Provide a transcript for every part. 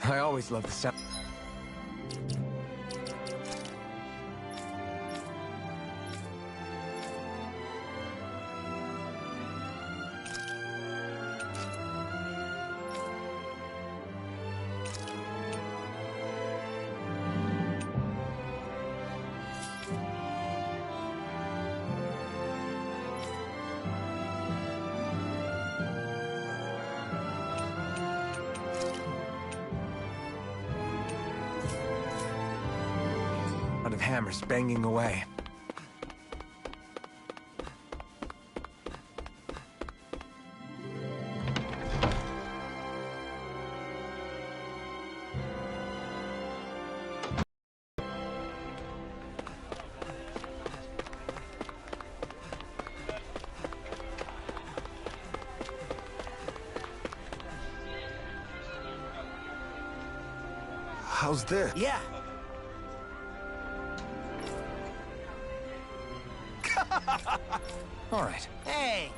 I always love the sound. Of hammers banging away. How's this? Yeah. All right. Hey!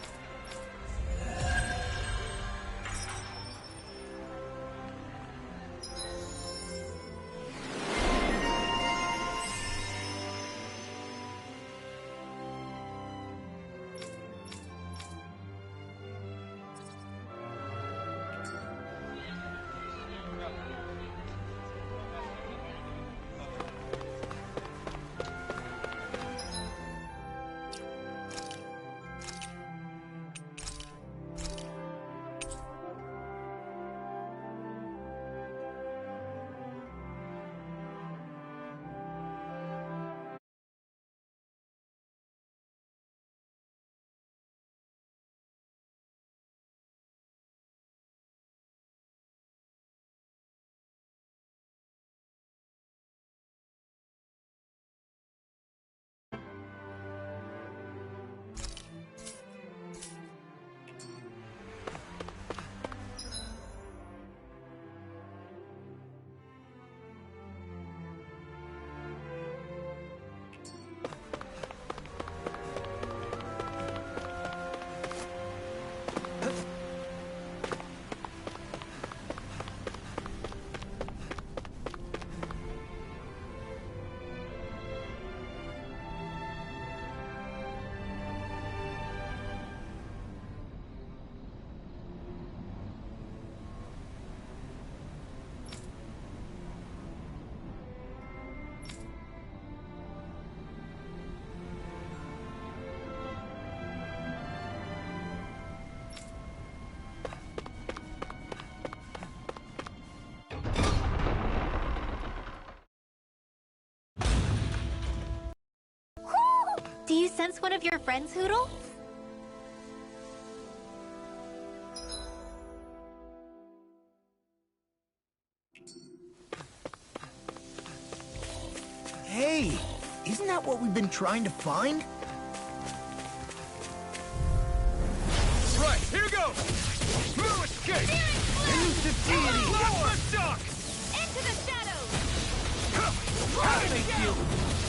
Do you sense one of your friends, Hootle? Hey! Isn't that what we've been trying to find? Right, here goes! Blue escape! Elusive deity! Let's talk! Into the shadows! How to make you!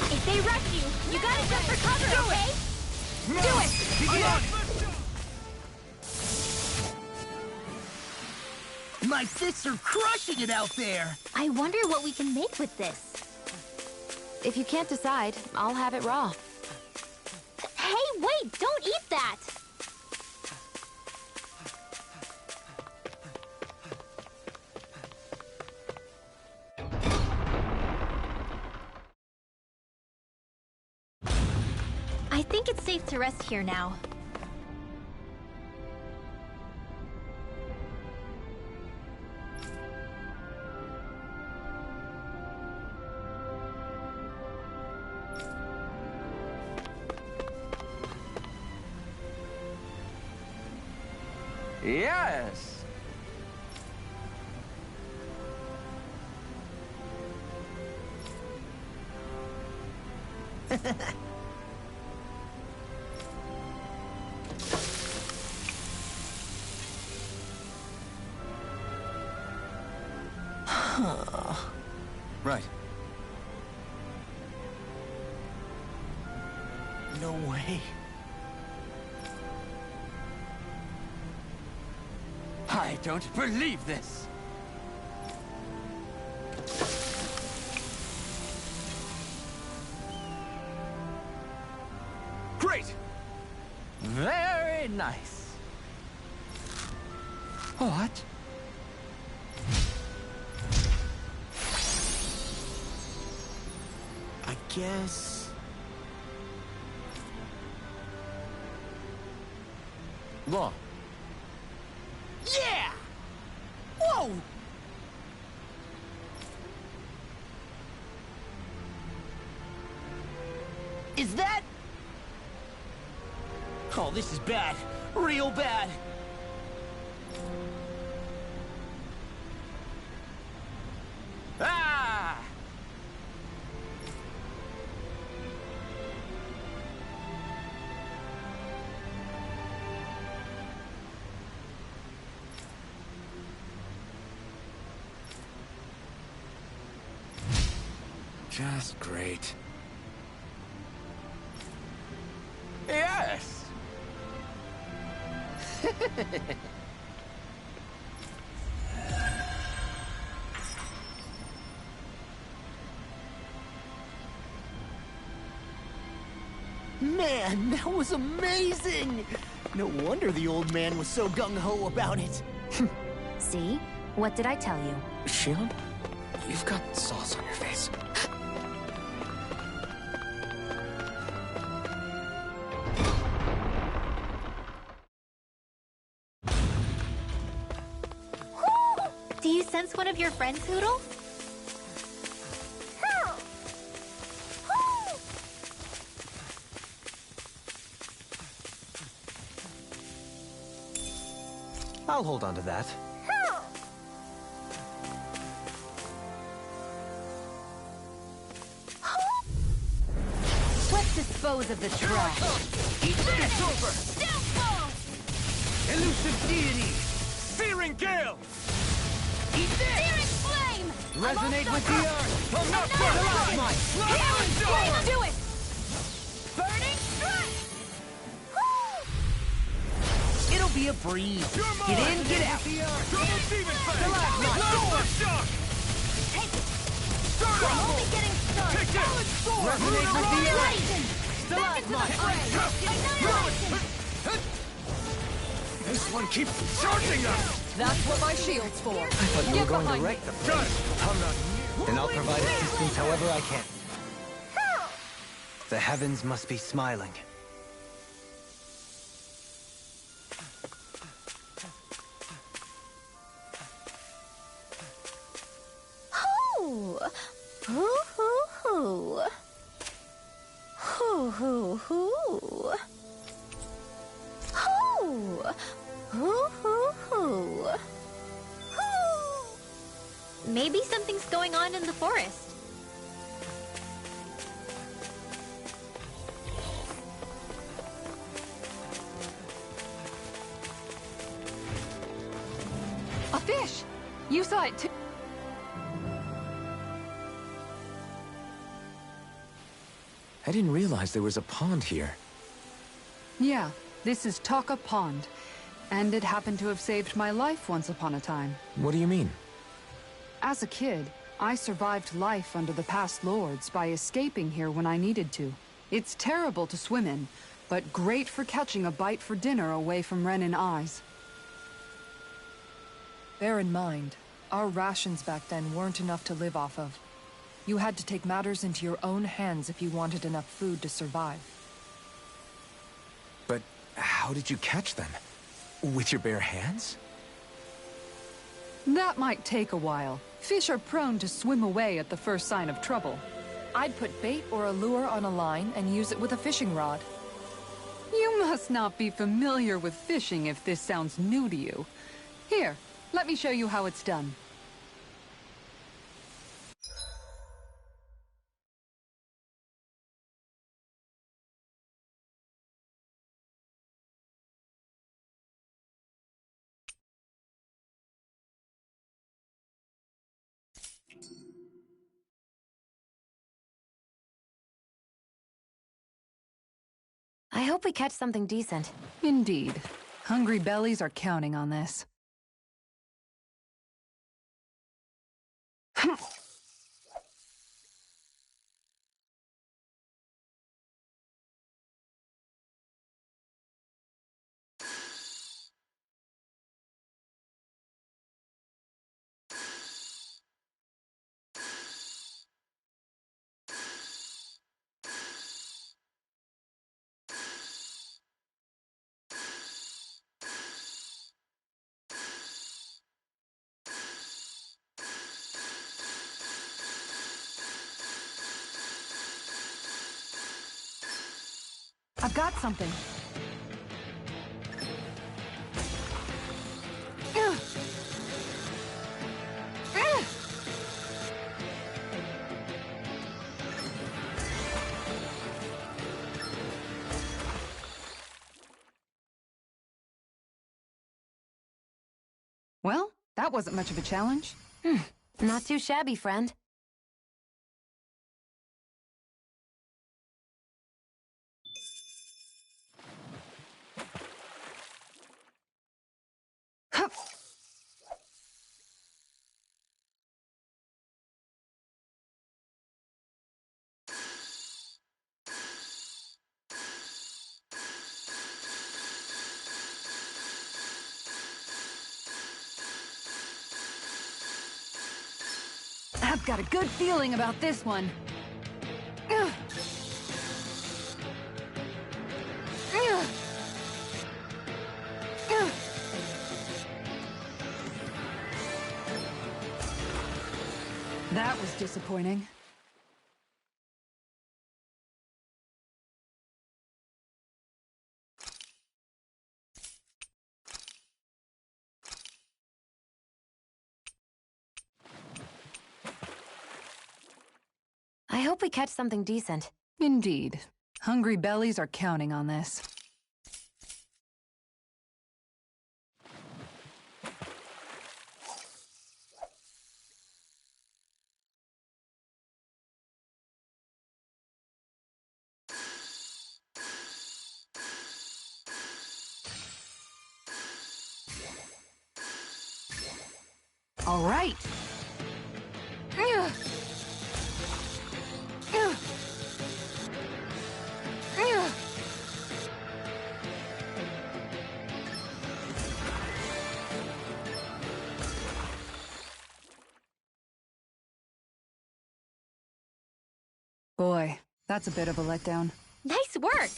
If they rush you, you gotta jump for cover, okay? No. Do it! He's on it! My fists are crushing it out there! I wonder what we can make with this. If you can't decide, I'll have it raw. Hey, wait! Don't eat that! I think it's safe to rest here now. Yes! Right. No way. I don't believe this! Great! Very nice. What? I guess... Law. Yeah! Whoa! Is that... Oh, this is bad. Real bad. Ah! Just great. Yes! Man, that was amazing! No wonder the old man was so gung-ho about it. See? What did I tell you? Shion, you've got sauce on your face. Do you sense one of your friends, Hoodle? I'll hold on to that. Let's dispose of the trash. It's over! Downfall! Elusive deity! Searing gale! Eat this! Searing flame! Resonate with the earth! I'm not Let's do it! Burning strike! It'll be a breeze. Get in, get out. Double demon fang! Stalagmite! Lava shock! Take it! Start We're off! only getting started! Take this! Resonate with the earth. Annihilation! Back into the fray! Annihilation! This one keeps charging us! That's what my shield's for. I thought you were Get going to behind wreck me. them. Good! I'm not near. And I'll provide assistance however I can. The heavens must be smiling. Hoo! Hoo hoo hoo! Hoo hoo hoo! Hoo! Hoo hoo hoo! Hoo! Maybe something's going on in the forest. A fish! You saw it too. I didn't realize there was a pond here. Yeah, this is Taka Pond. And it happened to have saved my life once upon a time. What do you mean? As a kid, I survived life under the past lords by escaping here when I needed to. It's terrible to swim in, but great for catching a bite for dinner away from Ren and eyes. Bear in mind, our rations back then weren't enough to live off of. You had to take matters into your own hands if you wanted enough food to survive. But how did you catch them? With your bare hands? That might take a while. Fish are prone to swim away at the first sign of trouble. I'd put bait or a lure on a line and use it with a fishing rod. You must not be familiar with fishing if this sounds new to you. Here, let me show you how it's done. I hope we catch something decent. Indeed. Hungry bellies are counting on this. I've got something. Well, that wasn't much of a challenge. Not too shabby, friend. I've got a good feeling about this one. That was disappointing. I hope we catch something decent. Indeed. Hungry bellies are counting on this. All right. Boy, that's a bit of a letdown. Nice work!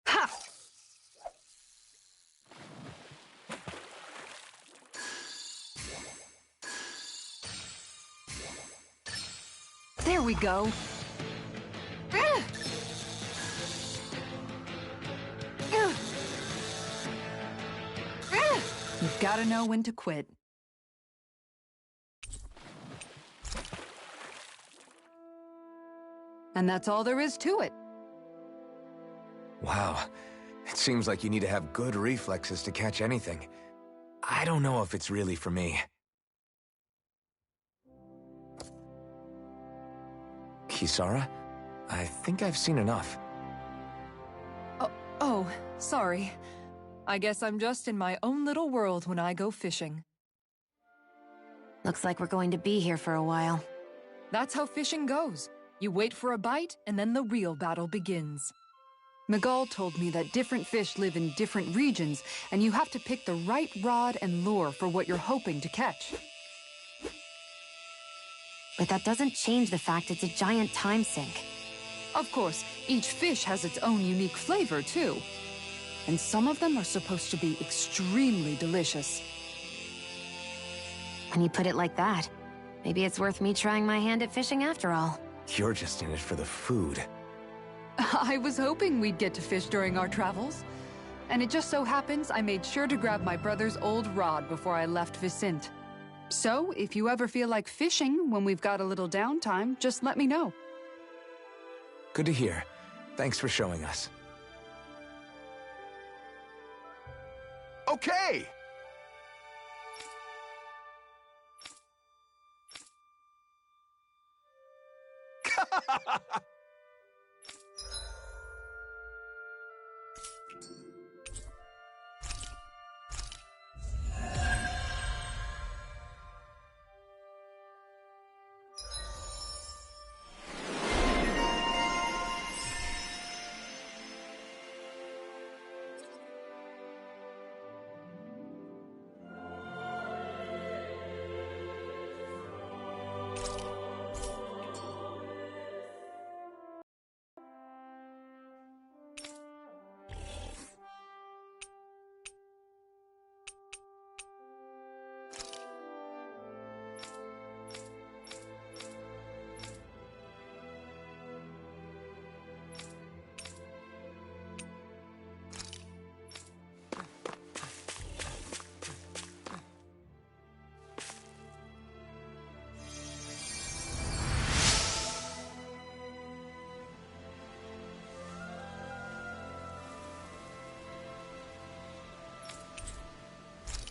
Ha! There we go. You've got to know when to quit. And that's all there is to it. Wow. It seems like you need to have good reflexes to catch anything. I don't know if it's really for me. Kisara? I think I've seen enough. Oh, sorry. I guess I'm just in my own little world when I go fishing. Looks like we're going to be here for a while. That's how fishing goes. You wait for a bite, and then the real battle begins. Miguel told me that different fish live in different regions, and you have to pick the right rod and lure for what you're hoping to catch. But that doesn't change the fact it's a giant time sink. Of course, each fish has its own unique flavor, too. And some of them are supposed to be extremely delicious. When you put it like that, maybe it's worth me trying my hand at fishing after all. You're just in it for the food. I was hoping we'd get to fish during our travels. And it just so happens I made sure to grab my brother's old rod before I left Vicente. So, if you ever feel like fishing when we've got a little downtime, just let me know. Good to hear. Thanks for showing us. Okay!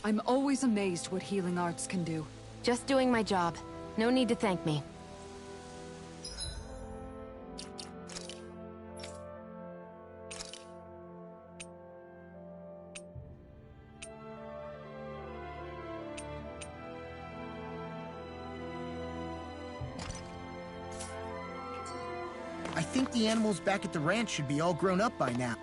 I'm always amazed what healing arts can do. Just doing my job. No need to thank me. I think the animals back at the ranch should be all grown up by now.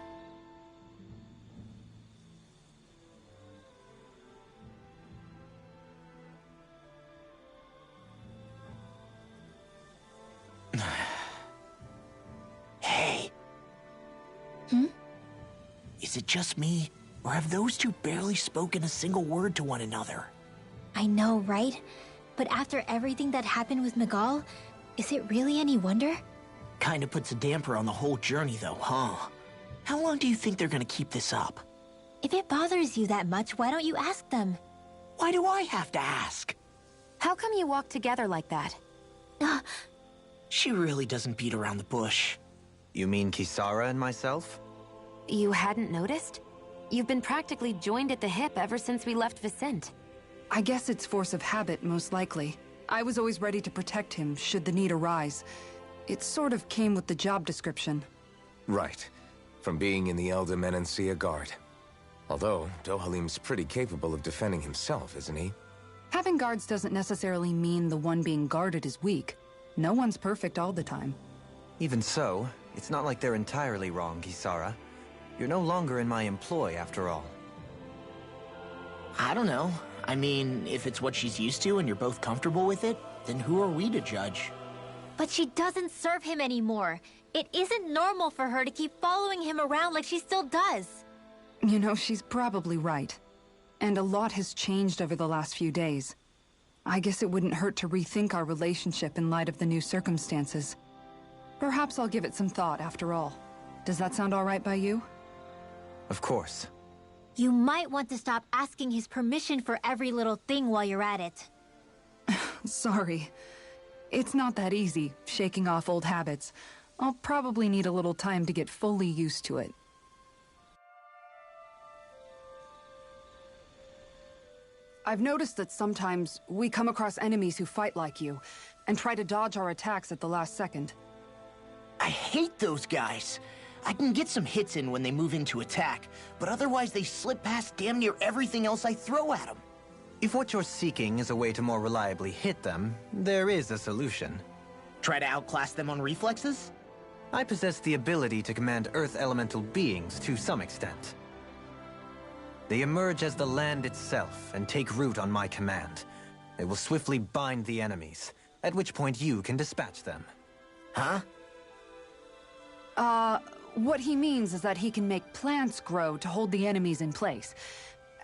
Hey. Is it just me, or have those two barely spoken a single word to one another? I know, right? But after everything that happened with Miguel, is it really any wonder? Kinda puts a damper on the whole journey, though, huh? How long do you think they're gonna keep this up? If it bothers you that much, why don't you ask them? Why do I have to ask? How come you walk together like that? She really doesn't beat around the bush. You mean Kisara and myself? You hadn't noticed? You've been practically joined at the hip ever since we left Vicente. I guess it's force of habit, most likely. I was always ready to protect him, should the need arise. It sort of came with the job description. Right. From being in the Elder Menancia Guard. Although, Dohalim's pretty capable of defending himself, isn't he? Having guards doesn't necessarily mean the one being guarded is weak. No one's perfect all the time. Even so, it's not like they're entirely wrong, Kisara. You're no longer in my employ, after all. I don't know. I mean, if it's what she's used to and you're both comfortable with it, then who are we to judge? But she doesn't serve him anymore. It isn't normal for her to keep following him around like she still does. You know, she's probably right. And a lot has changed over the last few days. I guess it wouldn't hurt to rethink our relationship in light of the new circumstances. Perhaps I'll give it some thought after all. Does that sound all right by you? Of course. You might want to stop asking his permission for every little thing while you're at it. Sorry. It's not that easy, shaking off old habits. I'll probably need a little time to get fully used to it. I've noticed that sometimes we come across enemies who fight like you, and try to dodge our attacks at the last second. I hate those guys. I can get some hits in when they move into attack, but otherwise they slip past damn near everything else I throw at them. If what you're seeking is a way to more reliably hit them, there is a solution. Try to outclass them on reflexes? I possess the ability to command Earth elemental beings to some extent. They emerge as the land itself and take root on my command. They will swiftly bind the enemies, at which point you can dispatch them. Huh? What he means is that he can make plants grow to hold the enemies in place.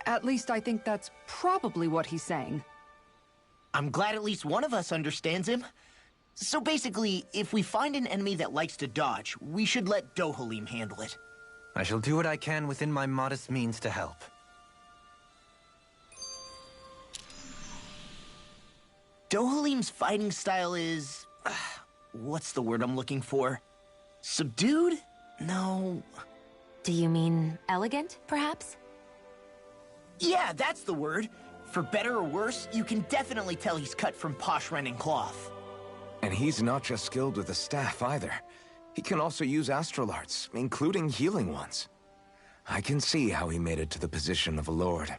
At least I think that's probably what he's saying. I'm glad at least one of us understands him. So basically, if we find an enemy that likes to dodge, we should let Dohalim handle it. I shall do what I can within my modest means to help. Dohalim's fighting style is... what's the word I'm looking for? Subdued? No... Do you mean elegant, perhaps? Yeah, that's the word. For better or worse, you can definitely tell he's cut from posh Renin cloth. And he's not just skilled with the staff either. He can also use astral arts, including healing ones. I can see how he made it to the position of a lord.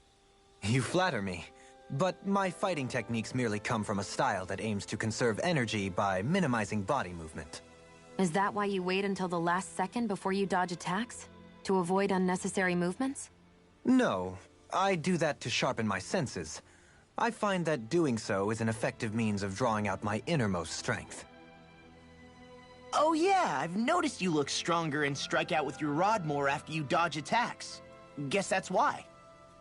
You flatter me, but my fighting techniques merely come from a style that aims to conserve energy by minimizing body movement. Is that why you wait until the last second before you dodge attacks? To avoid unnecessary movements? No, I do that to sharpen my senses. I find that doing so is an effective means of drawing out my innermost strength. Oh yeah, I've noticed you look stronger and strike out with your rod more after you dodge attacks. Guess that's why.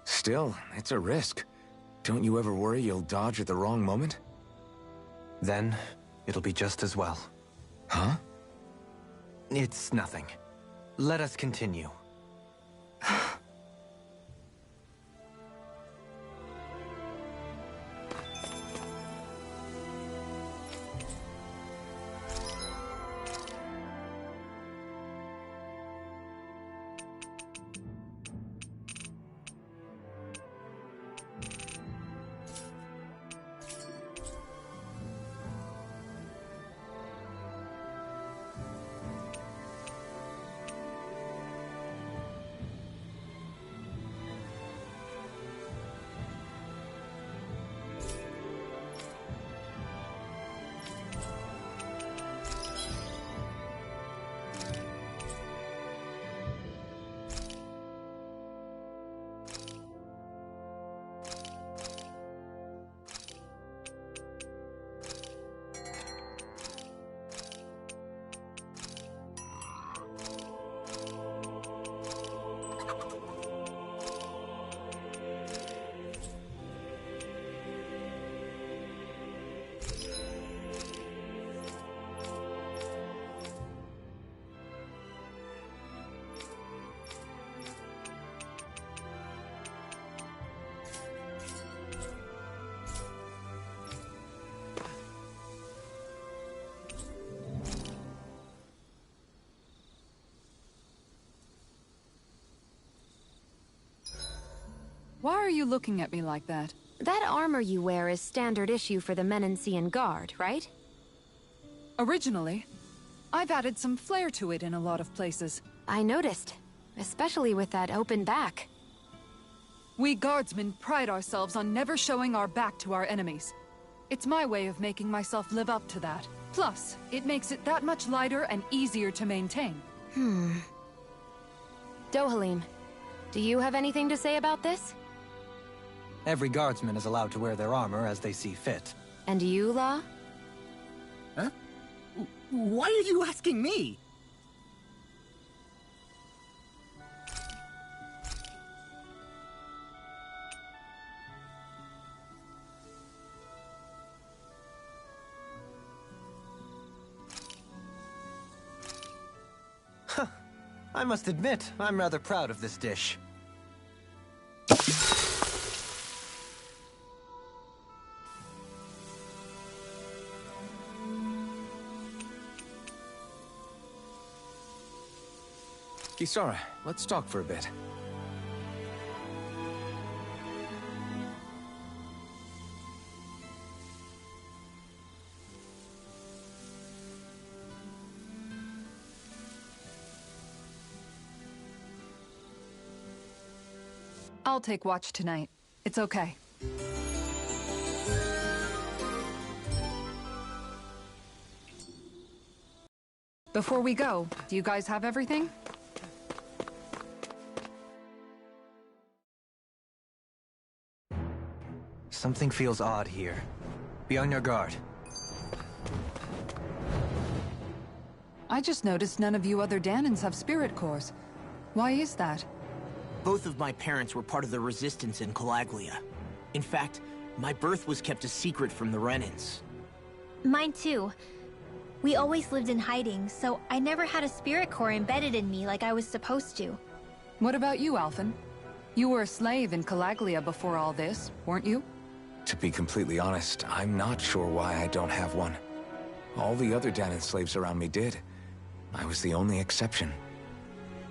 Still, it's a risk. Don't you ever worry you'll dodge at the wrong moment? Then, it'll be just as well. Huh? It's nothing. Let us continue. Why are you looking at me like that? That armor you wear is standard issue for the Menancian Guard, right? Originally, I've added some flair to it in a lot of places. I noticed, especially with that open back. We guardsmen pride ourselves on never showing our back to our enemies. It's my way of making myself live up to that. Plus, it makes it that much lighter and easier to maintain. Dohalim, do you have anything to say about this? Every guardsman is allowed to wear their armor as they see fit. And you, Law? Huh? Why are you asking me? I must admit, I'm rather proud of this dish. Kisara, let's talk for a bit. I'll take watch tonight. It's okay. Before we go, do you guys have everything? Something feels odd here. Be on your guard. I just noticed none of you other Danans have spirit cores. Why is that? Both of my parents were part of the resistance in Calaglia. In fact, my birth was kept a secret from the Renans. Mine too. We always lived in hiding, so I never had a spirit core embedded in me like I was supposed to. What about you, Alphen? You were a slave in Calaglia before all this, weren't you? To be completely honest, I'm not sure why I don't have one. All the other Danan slaves around me did. I was the only exception.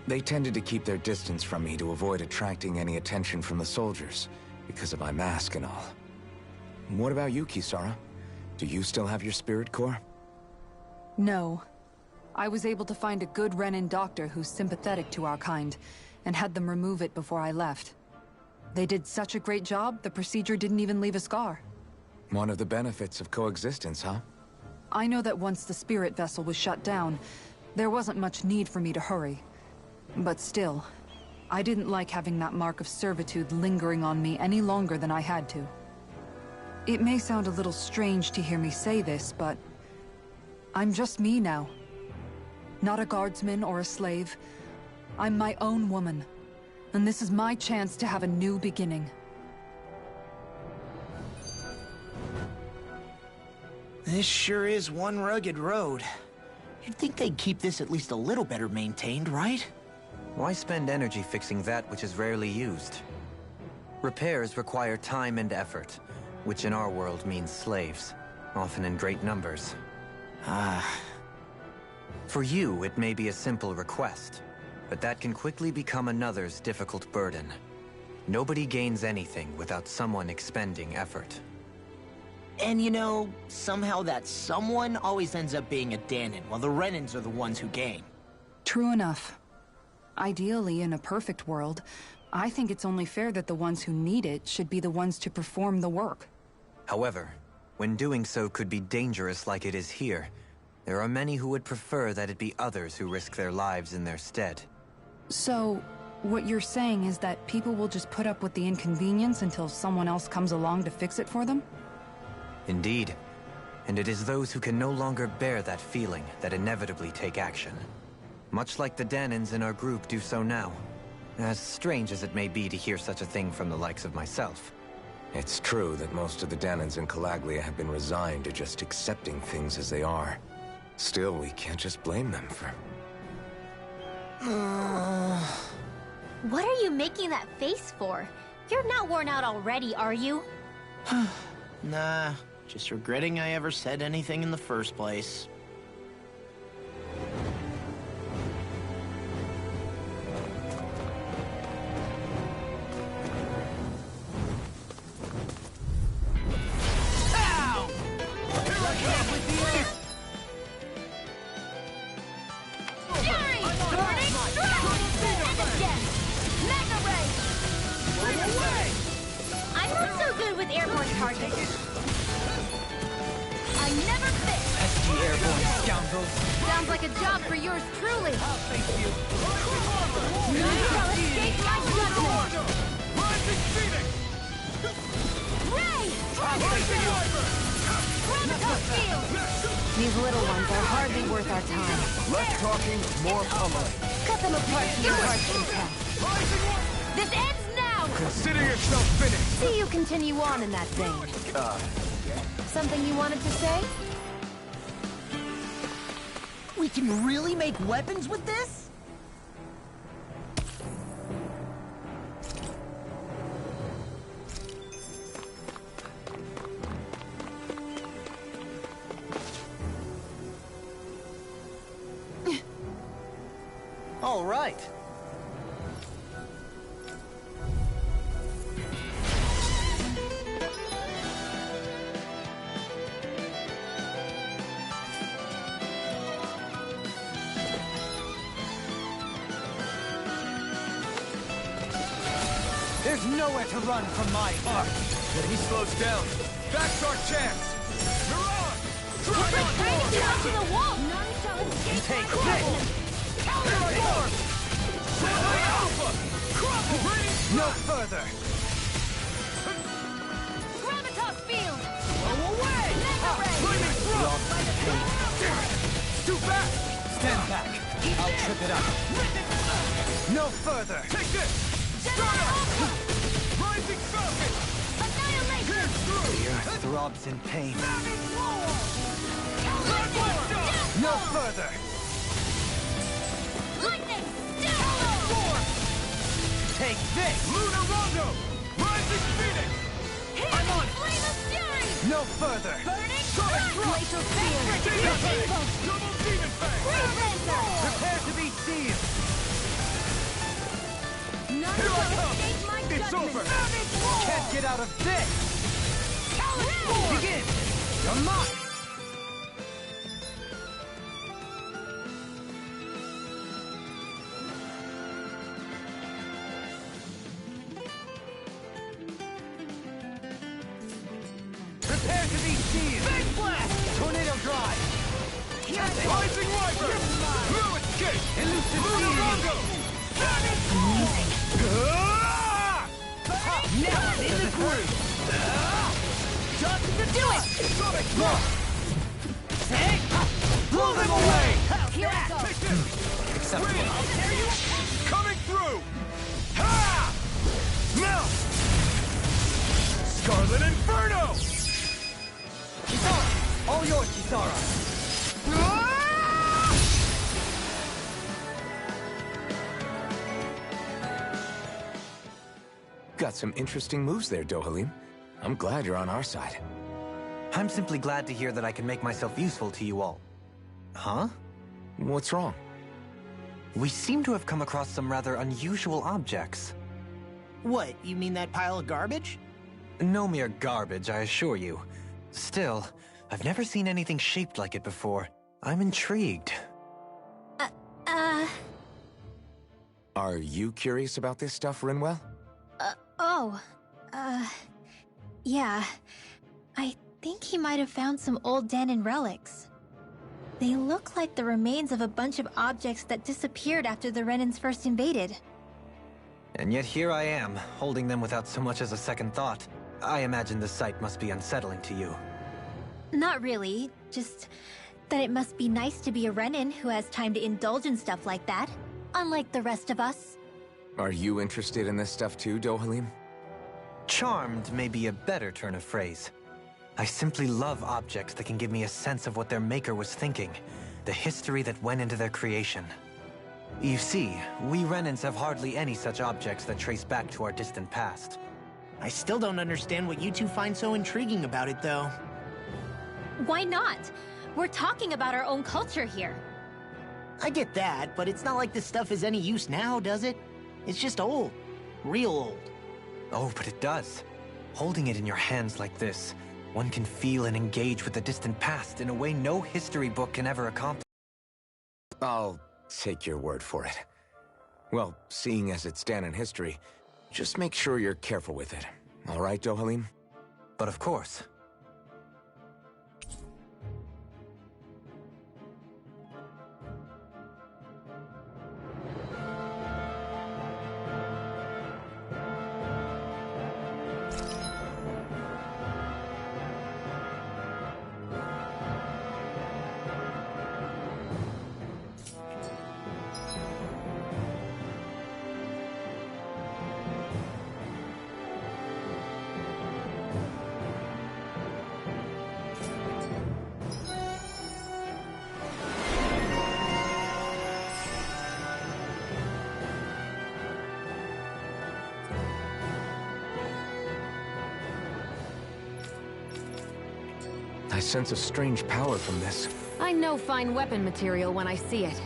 They tended to keep their distance from me to avoid attracting any attention from the soldiers, because of my mask and all. What about you, Kisara? Do you still have your spirit core? No. I was able to find a good Renan doctor who's sympathetic to our kind, and had them remove it before I left. They did such a great job, the procedure didn't even leave a scar. One of the benefits of coexistence, huh? I know that once the spirit vessel was shut down, there wasn't much need for me to hurry. But still, I didn't like having that mark of servitude lingering on me any longer than I had to. It may sound a little strange to hear me say this, but I'm just me now. Not a guardsman or a slave. I'm my own woman. And this is my chance to have a new beginning. This sure is one rugged road. You'd think they'd keep this at least a little better maintained, right? Why spend energy fixing that which is rarely used? Repairs require time and effort, which in our world means slaves, often in great numbers. For you, it may be a simple request, but that can quickly become another's difficult burden. Nobody gains anything without someone expending effort. And you know, somehow that someone always ends up being a Danan, while the Renans are the ones who gain. True enough. Ideally, in a perfect world, I think it's only fair that the ones who need it should be the ones to perform the work. However, when doing so could be dangerous like it is here, there are many who would prefer that it be others who risk their lives in their stead. So, what you're saying is that people will just put up with the inconvenience until someone else comes along to fix it for them? Indeed. And it is those who can no longer bear that feeling that inevitably take action. Much like the Danans in our group do so now. As strange as it may be to hear such a thing from the likes of myself. It's true that most of the Danans in Calaglia have been resigned to just accepting things as they are. Still, we can't just blame them for... What are you making that face for? You're not worn out already, are you? Nah, just regretting I ever said anything in the first place. I'm not so good with airborne targets. I never fit. SG airborne scoundrels! Sounds like a job for yours truly. You shall escape my judgment. Ray! Chronicles field! These little ones are hardly worth our time. Less talking, more pummeling. Cut them apart so your hearts can tell. This ends now! Consider yourself finished! See you continue on in that vein. Something you wanted to say? We can really make weapons with this? All right. There's nowhere to run from my art. If he slows down, that's our chance! Mirage! Drive on board! To the wall! None shall escape Take my this! Counter-force! Solar Alpha! Crumble! No further! Gravitas field! Blow away! Flaming thrust! Too fast! Stand back! I'll trip it up! No further! Take this! Start up! Rising Falcon! Annihilation! Pierce through! The earth throbs in pain. Bloodborne! No further! Lightning! Take this! Lunar Rondo! Rising Phoenix! I'm on! Flame of fury! No further! Burning Sonic strike! thrust! Glacial spear! Demon Fang! Rainbow! Double Demon Fang! Great Lancer! Prepare to be sealed! None Here I shall come! escape my It's judgment! over! Can't get out of this! Begin! You're mine! Prepare to be sealed! Big Blast! Tornado Drive! Rising Viper! Blue Escape! Elusive Lunar Fury! Rondo! Ah! Now I'm in the groove! Just to do it! Sonic thrust! Blow them away! Here I go! Take this! Acceptable. Coming through! Ha! Melt! Scarlet Inferno! Kisara! All yours, Kisara! Got some interesting moves there, Dohalim. I'm glad you're on our side. I'm simply glad to hear that I can make myself useful to you all. Huh? What's wrong? We seem to have come across some rather unusual objects. What, you mean that pile of garbage? No mere garbage, I assure you. Still, I've never seen anything shaped like it before. I'm intrigued. Are you curious about this stuff, Rinwell? Yeah. I think he might have found some old Dahnan relics. They look like the remains of a bunch of objects that disappeared after the Renans first invaded. And yet here I am, holding them without so much as a second thought. I imagine the sight must be unsettling to you. Not really, just that it must be nice to be a Renan who has time to indulge in stuff like that, unlike the rest of us. Are you interested in this stuff too, Dohalim? Charmed may be a better turn of phrase. I simply love objects that can give me a sense of what their maker was thinking, the history that went into their creation. You see, we Renans have hardly any such objects that trace back to our distant past. I still don't understand what you two find so intriguing about it, though. Why not? We're talking about our own culture here. I get that, but it's not like this stuff is any use now, does it? It's just old. Real old. Oh, but it does. Holding it in your hands like this, one can feel and engage with the distant past in a way no history book can ever accomplish. I'll take your word for it. Well, seeing as it's Dahnan history, just make sure you're careful with it. All right, Dohalim? But of course. I sense a strange power from this. I know fine weapon material when I see it.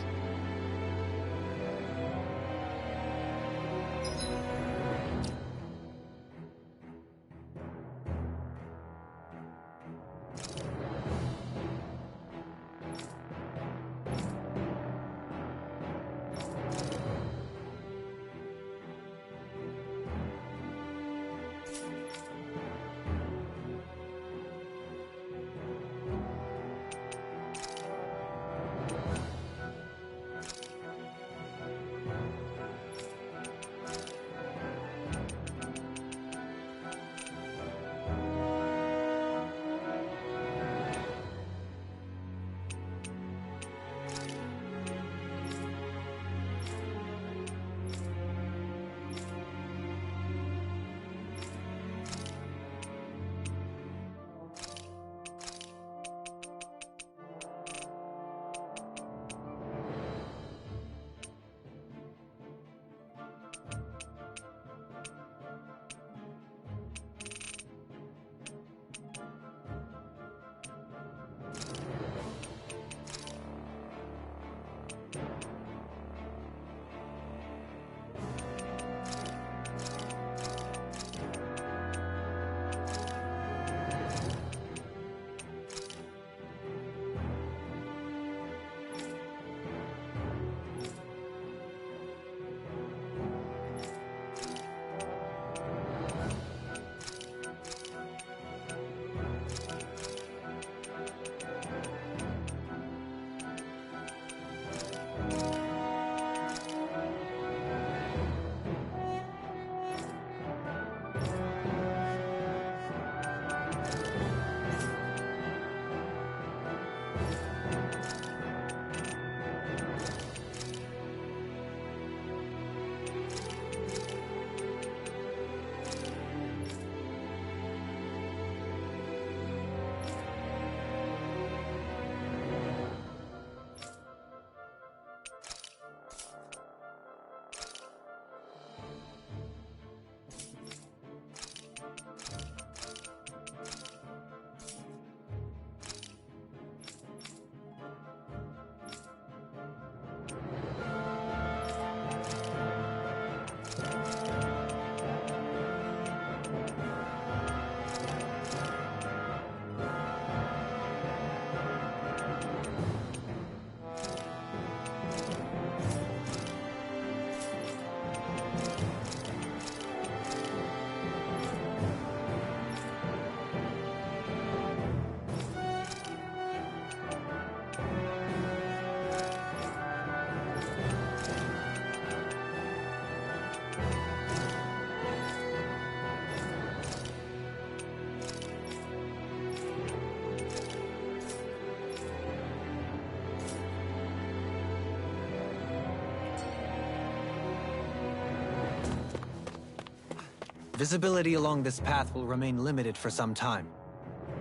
Visibility along this path will remain limited for some time.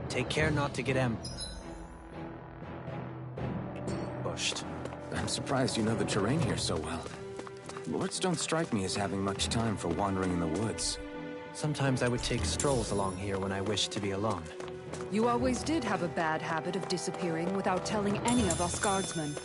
Take care not to get ambushed. I'm surprised you know the terrain here so well. Lords don't strike me as having much time for wandering in the woods. Sometimes I would take strolls along here when I wished to be alone. You always did have a bad habit of disappearing without telling any of us guardsmen.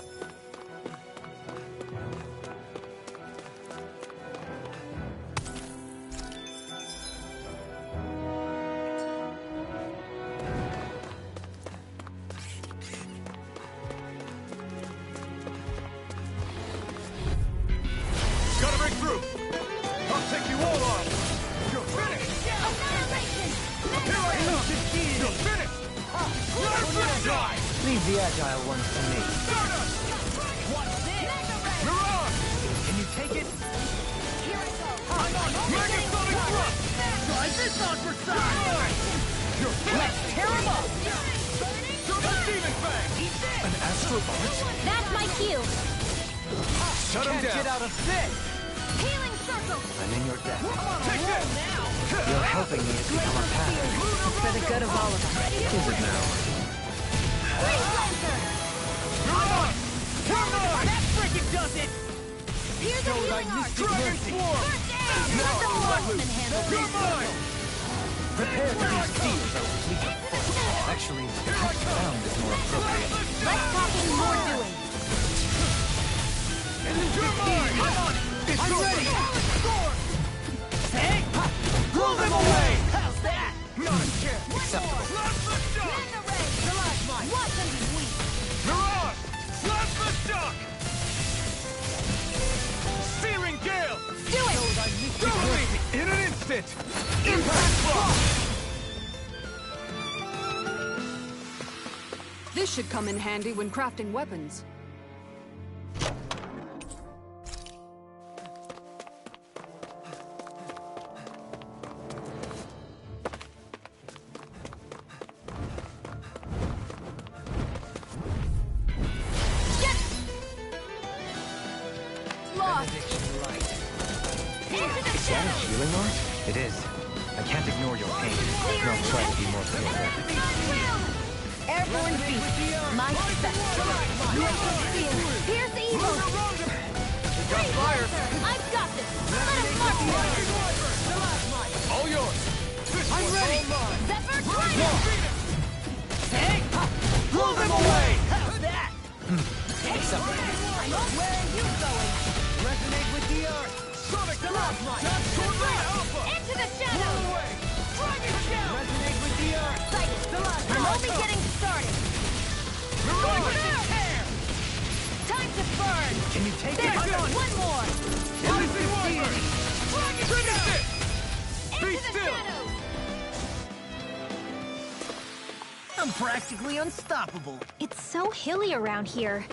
Gotta break through! I'll take you all on! You're finished! Here I come! You're finished! Lifeless die! Leave the agile ones to me. Stardust! Mirage! Can you take it? Megasonic thrust! Try this on for size! You're finished! Tear him up! Super Demon Fang! An Astro Bolt? That's my cue. Shut him down! Get out of this! Healing circle. I'm in your debt. Take this! You're helping me to become a path. It's for the good of all of us. Is it now? Mirage! Come on! That frickin' does it! Here's the healing arc. Dragon Swarm! Let the marksman handle You're this. mine! Prepare to receive those fleet of foot. Actually, sound is more appropriate. Less talking, more doing. You're mine! It's I'm over! ready! Hey! Blow them away! How's that? Acceptable. Plasma Shock! Watch them be weak. Mirage! Plasma Shock! Searing Gale! Do it. Doubling! In an instant! Impact Block! This should come in handy when crafting weapons. Healing art? It is. I can't ignore your pain. I'll try to be more careful. Airborne beast. My spec. Here's the evil. I've got this. Let him march. All yours! This I'm one's ready. all mine! Zephyr Triumph. Hey! Blow them away! How's that? Acceptable. Where are you going? Resonate with the earth. Sonic Thrust! Tornado Alpha! Into the Blow shadows. away! Dragon Shell! Resonate with the earth. Sighted. I'm only getting started. Mirage! Time to burn. Can you take There's it? one more. Rising Wyvern! Finish it! Be Into the still! shadows. I'm practically unstoppable. It's so hilly around here.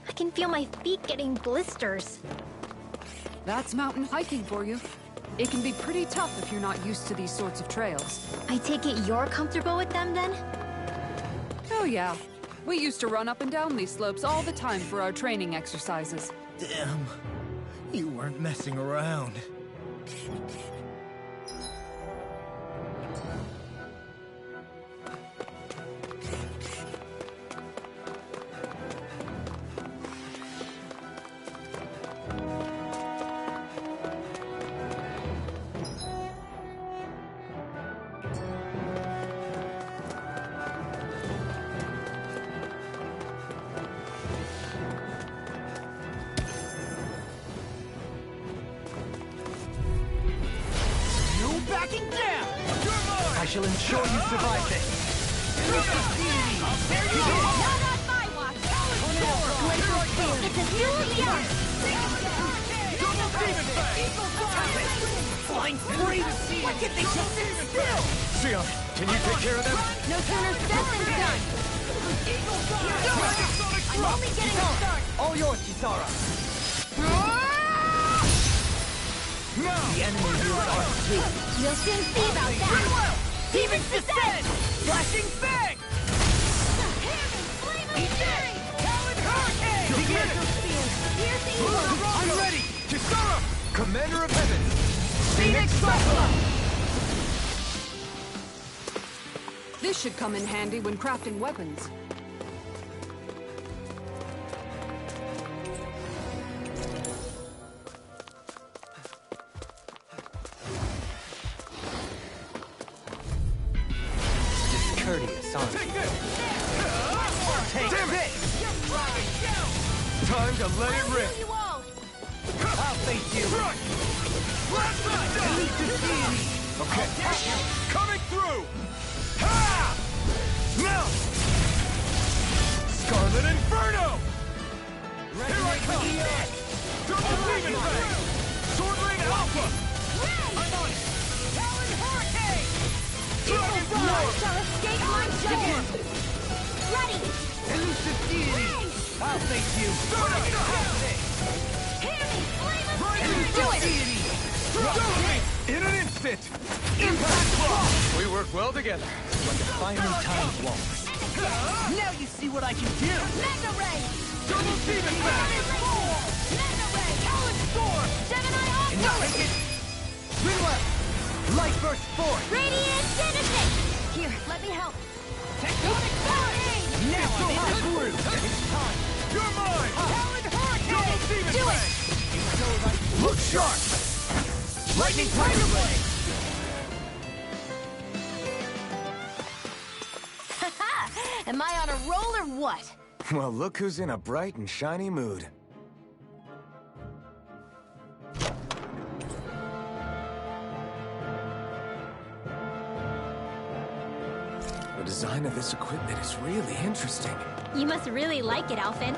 I can feel my feet getting blisters. That's mountain hiking for you. It can be pretty tough if you're not used to these sorts of trails. I take it you're comfortable with them then? Oh yeah. We used to run up and down these slopes all the time for our training exercises. Damn. You weren't messing around. No backing down! I shall ensure you survive this. Not on my watch! Glacial Spear! It's a new earth! Double Demon Fang! Flying free! Why can't they just sit still? Sion, can you take care of them? No sooner said than done! Dragon Sonic I'm Thrust! only getting started! All yours, Kisara. Now! The enemy here are asleep. You'll soon see about that! Demons descend! Flashing Fang! Talon Hurricane! Glacial Spear! Here's the evil! I'm ready! Kisara! Commander of Heaven! Phoenix Cyclone! This should come in handy when crafting weapons. Discourteous, aren't you? Take this! Time to let it rip! I'll face you! Okay, coming through! Ha! Now! Scarlet Inferno! Here I come! Double Demon Fang! Sword Rain Alpha! I'm on it! Talon Hurricane! Dragon Roar! Shall escape my judgment! Ready! Elusive deity! I'll face you! Hear me! Flame of Rising Spirit! Do it! Deity! In an instant! Impact Claw! We work well together. Like a finely timed waltz. Now you see what I can do! Mega Ray! Double Demon Fang! Mega Ray! Talon Storm! Gemini And Octo! take it! Spin left! Light burst forth! Radiant Genesis! Here, let me help. Tectonic Bounding! Now I'm in the groove! It's time! You're mine! Talon Hurricane! Double Demon Do it! Fang! Look sharp! Lightning Tiger Blade! Am I on a roll or what? Well, look who's in a bright and shiny mood. The design of this equipment is really interesting. You must really like it, Alphen.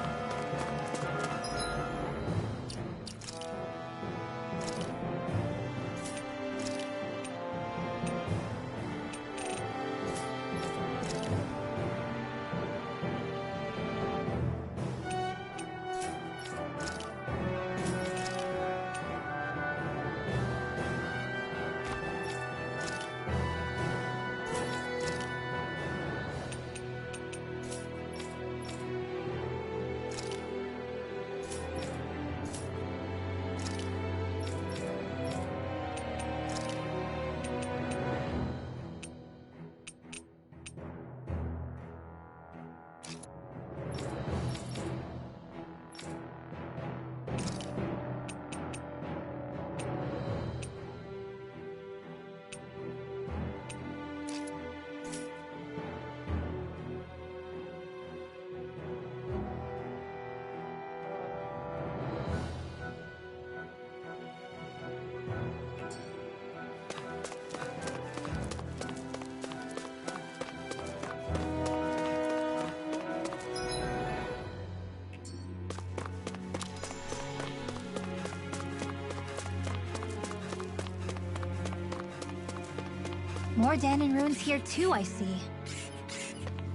More Danon runes here too, I see.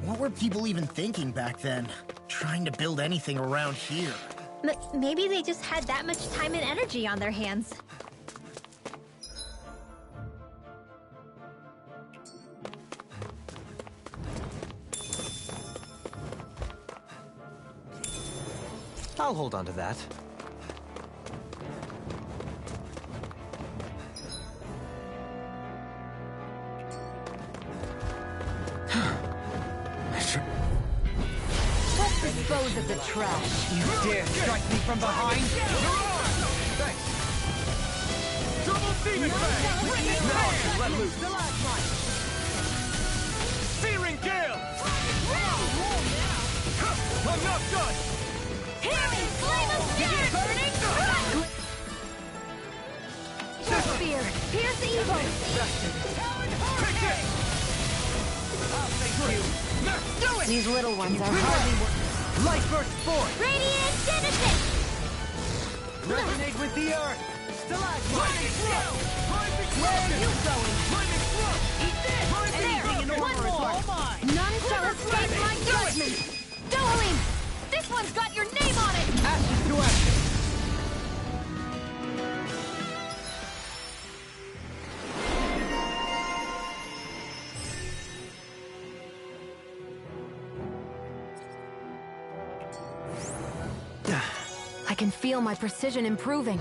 What were people even thinking back then? Trying to build anything around here. Maybe they just had that much time and energy on their hands. I'll hold on to that. Let's dispose of the trash. You dare strike me from behind? Thanks! Double Demon Fang! Now I can let loose! Searing Gale! I'm not done! Hear me! Flame of Spirit! Burning! Spear, pierce evil. Take it! Do it! These little ones are hardly Light burst forth! Radiant Genesis! Resonate with the earth! Lightning Thrust! Where are you going? Lightning Thrust! Eat this! There! One more! None shall escape my judgment! Dohalim! This one's got your name on it! Ashes to ashes! I can feel my precision improving.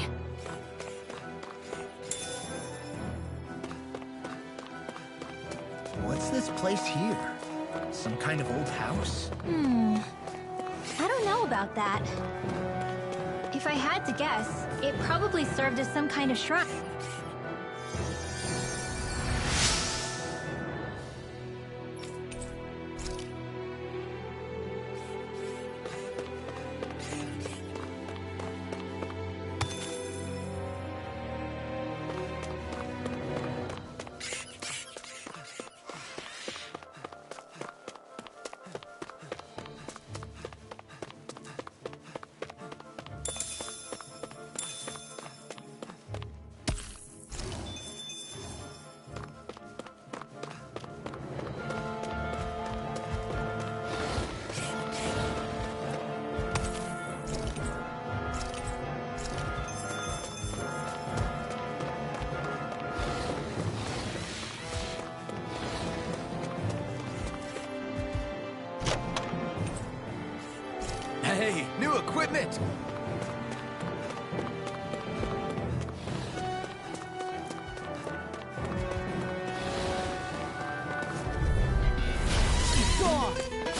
What's this place here? Some kind of old house? I don't know about that. If I had to guess, it probably served as some kind of shrine. Hey, new equipment!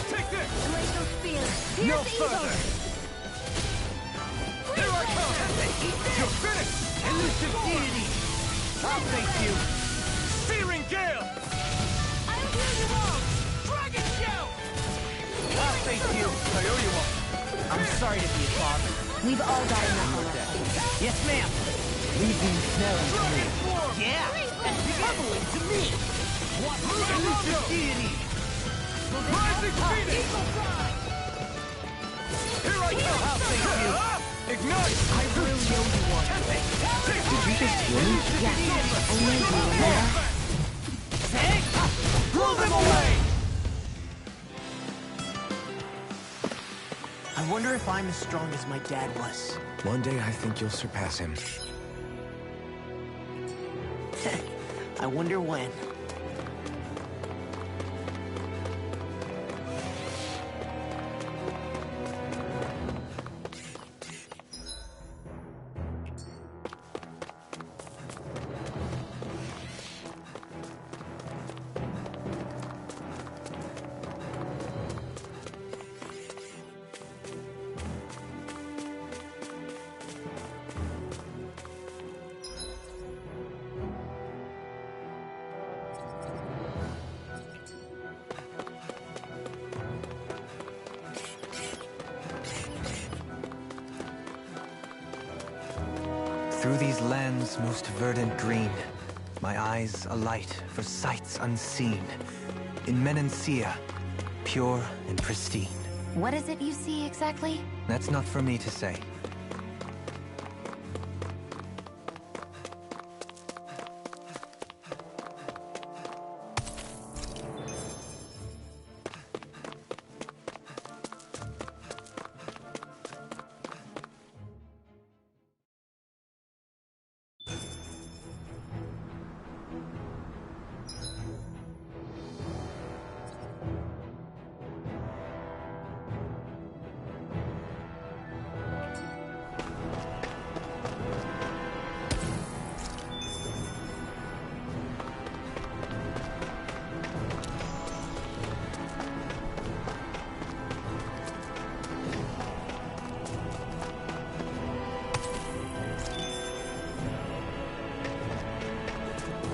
Take this! Glacial spear. No further! Here I come! You're finished! Elusive deity! I'll face you! Searing gale! I'll heal you all. Dragon shout! I'll face you! I owe you one. I'm sorry to be a father. We've all got enough already. Yes, ma'am. Leave these smelling to me. Dragon swarm! Yeah, and bubbling to me. Elusive deity! Rising Phoenix! Here I come! I'll face you. Ignite! I really owe you one. Take Did you just win? Yes, I know you remember. Say, Blow them away! I wonder if I'm as strong as my dad was. One day I think you'll surpass him. I wonder when. Through these lands most verdant green, my eyes alight for sights unseen. In Menancia, pure and pristine. What is it you see exactly? That's not for me to say.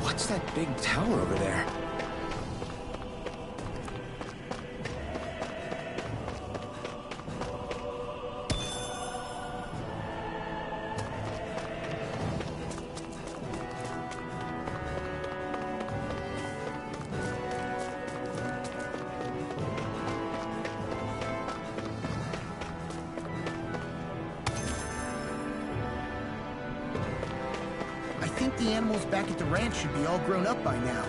What's that big tower over there? I think the animals back at the ranch should be all grown up by now.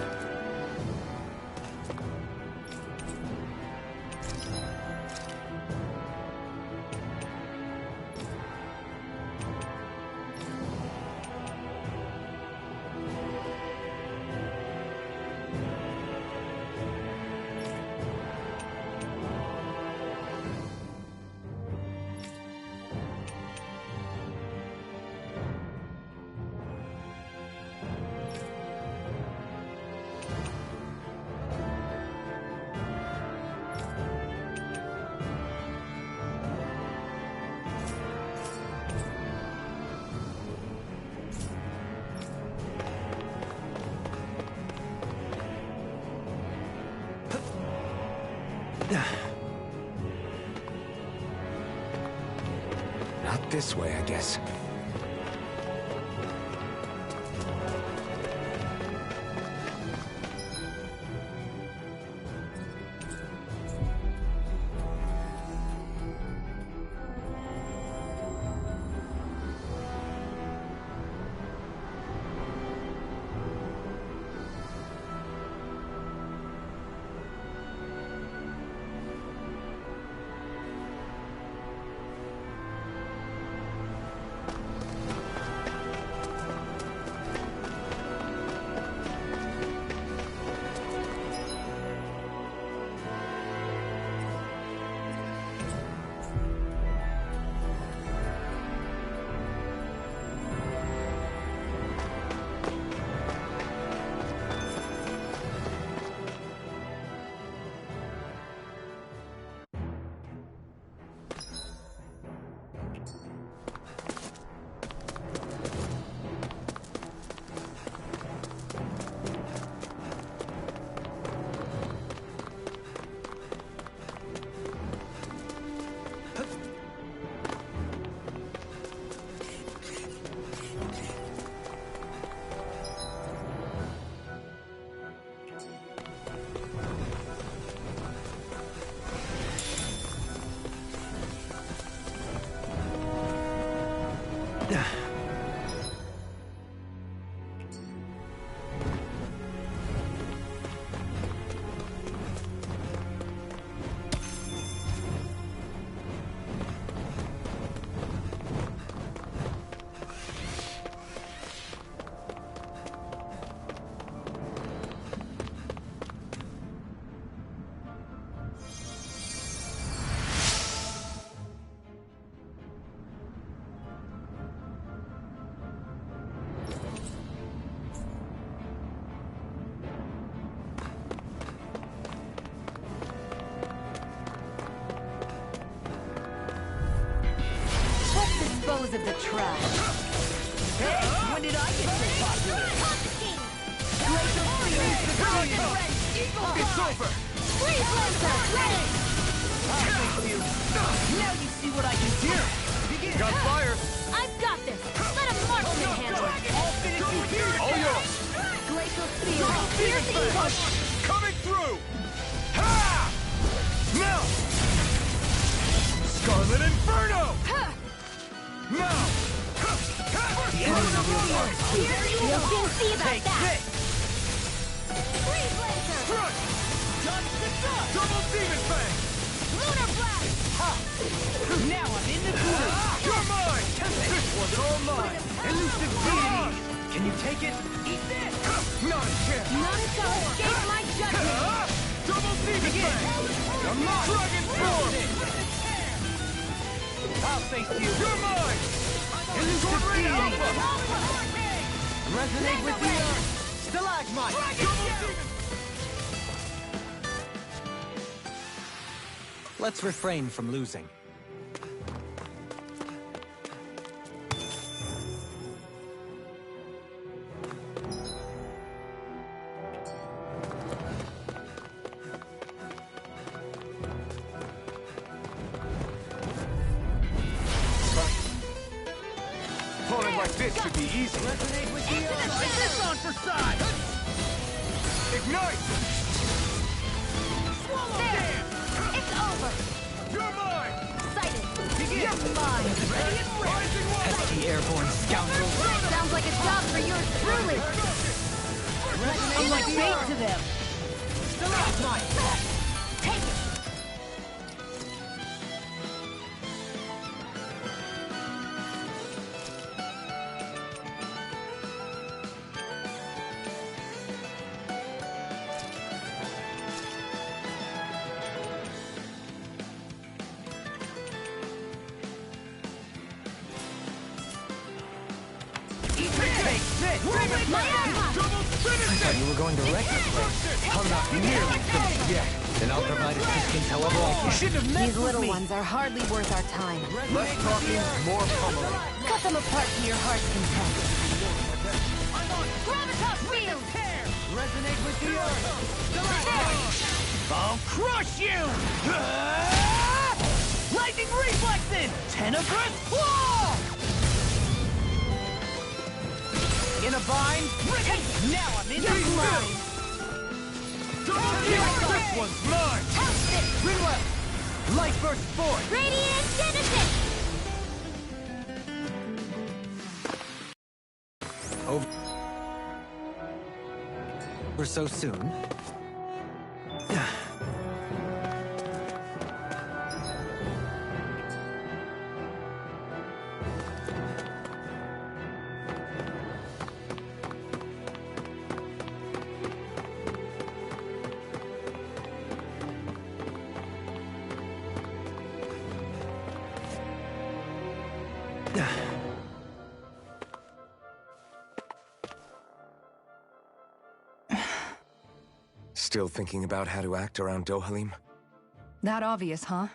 Not this way, I guess. Dispose of the trash. Hey, when did I get so popular? It's over! Freeze Lancer, ready! Now you see what I can do. Begin. Got fire! I've got this. Let a marksman handle it. I'll finish you here. All yours! Glacial Steel, fierce evil. Coming through! Ha! Now! Scarlet Inferno! Now! The enemy will mark. You'll soon see about Take that. this. Freeze Lancer, Strut! Dodge the dodge. Double Demon Fang! Lunar Blast. Now I'm in the groove. You're mine! This one's all mine. Elusive deity. Can you take it? Eat this. Not a chance! None shall escape my judgment. Double Demon Fang! You're mine. Dragon Form! I'll face you. You're mine! Elusive Sword Ring deity. Alpha! Resonate with the earth. Stalagmite. Let's refrain from losing. Opponent like this should be easy. Resonate with the earth. Light this on for size. Ignite! Swallow There. dance. It's over. You're mine! Sighted. Begin. You're mine. Ready and ready. Rising One! Pesky airborne scoundrel. Sounds like a job for yours truly. I'm like bait to them. Stalagmite. Take it. Take this. My asthma. Double finish I thought it! you were going to wreck the place. I'm not nearly finished yet. Then I'll provide assistance however I You can. shouldn't have messed These little with me. ones are hardly worth our time. Less talking, more pummeling. Cut them apart to your heart's content. Gravitas field! Resonate with the earth. I'll crush you! Lightning reflexes! Tenebrous claw! In a bind, now I'm in your line! This one's mine! Toast it! Reload! Light burst forth! Radiant Genesis! Over so soon? Still thinking about how to act around Dohalim? That obvious, huh?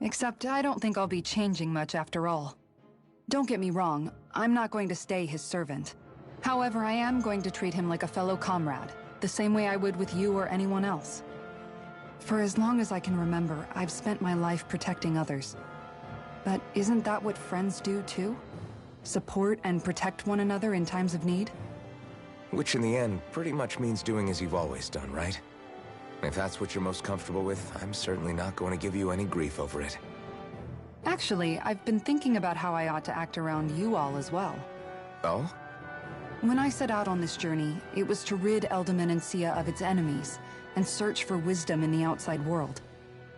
Except I don't think I'll be changing much after all. Don't get me wrong, I'm not going to stay his servant. However, I am going to treat him like a fellow comrade, the same way I would with you or anyone else. For as long as I can remember, I've spent my life protecting others. But isn't that what friends do too? Support and protect one another in times of need? Which in the end pretty much means doing as you've always done, right? If that's what you're most comfortable with, I'm certainly not going to give you any grief over it. Actually, I've been thinking about how I ought to act around you all as well. Oh? When I set out on this journey, it was to rid Eldomenencia of its enemies and search for wisdom in the outside world.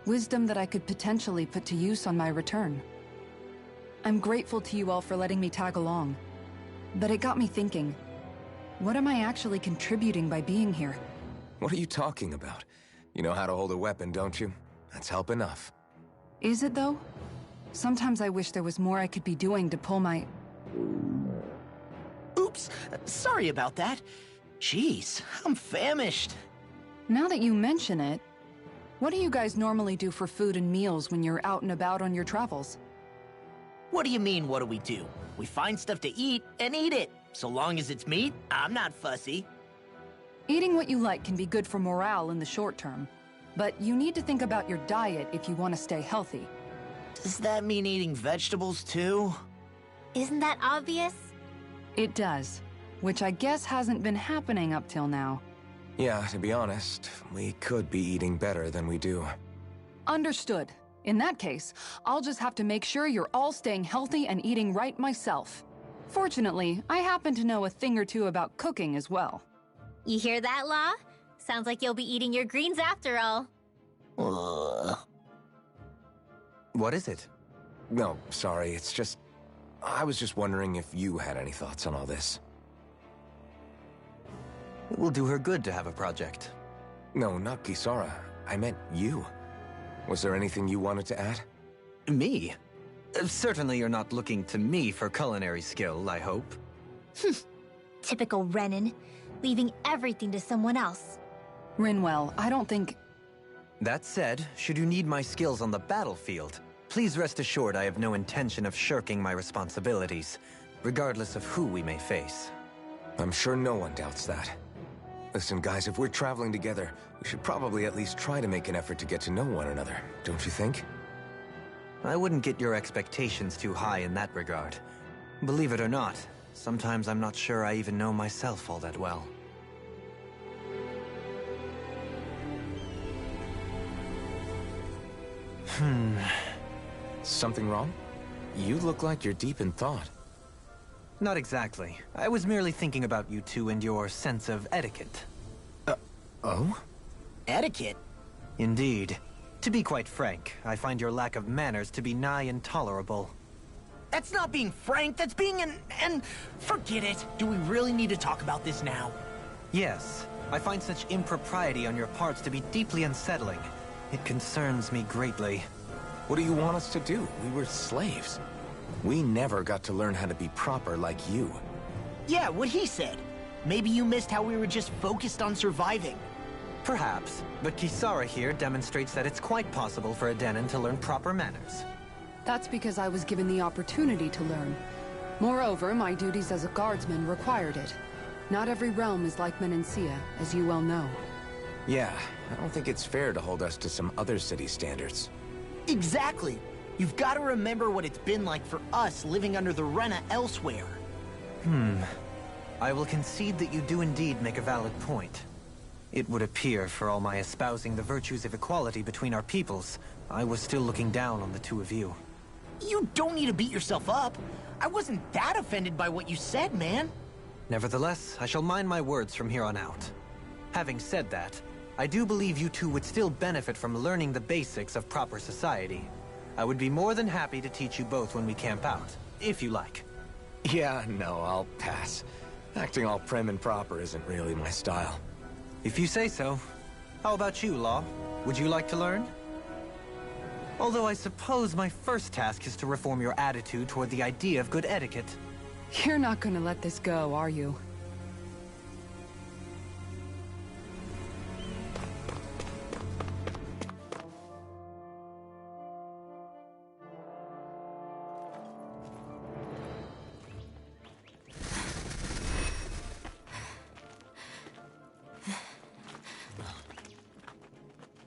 Wisdom that I could potentially put to use on my return. I'm grateful to you all for letting me tag along. But it got me thinking, what am I actually contributing by being here? What are you talking about? You know how to hold a weapon, don't you? That's help enough. Is it though? Sometimes I wish there was more I could be doing to pull my... Oops, sorry about that. Jeez, I'm famished. Now that you mention it, what do you guys normally do for food and meals when you're out and about on your travels? What do you mean, what do we do? We find stuff to eat and eat it. So long as it's meat, I'm not fussy. Eating what you like can be good for morale in the short term, but you need to think about your diet if you want to stay healthy. Does that mean eating vegetables too? Isn't that obvious? It does, which I guess hasn't been happening up till now. Yeah, to be honest, we could be eating better than we do. Understood. In that case, I'll just have to make sure you're all staying healthy and eating right myself. Fortunately, I happen to know a thing or two about cooking as well. You hear that, Law? Sounds like you'll be eating your greens after all. Ugh. What is it? No, sorry, it's just... I was just wondering if you had any thoughts on all this. It will do her good to have a project. No, not Kisara. I meant you. Was there anything you wanted to add? Me? Certainly you're not looking to me for culinary skill, I hope. Typical Renan, leaving everything to someone else. Rinwell, I don't think... That said, should you need my skills on the battlefield, please rest assured I have no intention of shirking my responsibilities, regardless of who we may face. I'm sure no one doubts that. Listen, guys, if we're traveling together, we should probably at least try to make an effort to get to know one another, don't you think? I wouldn't get your expectations too high in that regard. Believe it or not, sometimes I'm not sure I even know myself all that well. Something wrong? You look like you're deep in thought. Not exactly. I was merely thinking about you two and your sense of etiquette. Oh? Etiquette? Indeed. To be quite frank, I find your lack of manners to be nigh intolerable. That's not being frank, that's being and forget it. Do we really need to talk about this now? Yes, I find such impropriety on your parts to be deeply unsettling. It concerns me greatly. What do you want us to do? We were slaves. We never got to learn how to be proper like you. Yeah, what he said. Maybe you missed how we were just focused on surviving. Perhaps, but Kisara here demonstrates that it's quite possible for a Denon to learn proper manners. That's because I was given the opportunity to learn. Moreover, my duties as a guardsman required it. Not every realm is like Menencia, as you well know. Yeah, I don't think it's fair to hold us to some other city standards. Exactly. You've got to remember what it's been like for us living under the Rena elsewhere. I will concede that you do indeed make a valid point. It would appear, for all my espousing the virtues of equality between our peoples, I was still looking down on the two of you. You don't need to beat yourself up. I wasn't that offended by what you said, man. Nevertheless, I shall mind my words from here on out. Having said that, I do believe you two would still benefit from learning the basics of proper society. I would be more than happy to teach you both when we camp out, if you like. Yeah, no, I'll pass. Acting all prim and proper isn't really my style. If you say so. How about you, Law? Would you like to learn? Although I suppose my first task is to reform your attitude toward the idea of good etiquette. You're not gonna let this go, are you?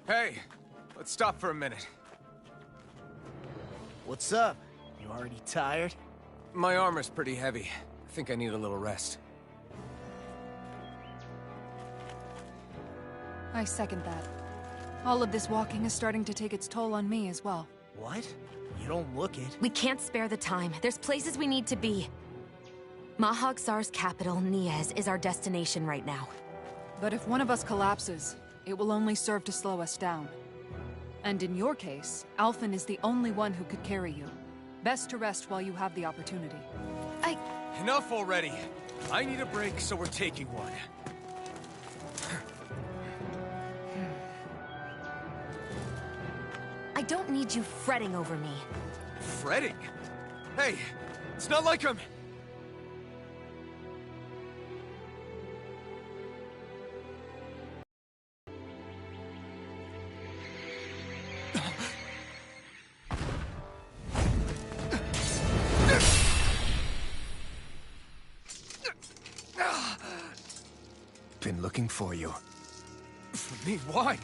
Hey, let's stop for a minute. What's up? You already tired? My armor's pretty heavy. I think I need a little rest. I second that. All of this walking is starting to take its toll on me as well. What? You don't look it. We can't spare the time. There's places we need to be. Mahag Saar's capital, Niez, is our destination right now. But if one of us collapses, it will only serve to slow us down. And in your case, Alphen is the only one who could carry you. Best to rest while you have the opportunity. Enough already! I need a break, so we're taking one. I don't need you fretting over me. Fretting? Hey, it's not like I'm... Been looking for you. For me? Why?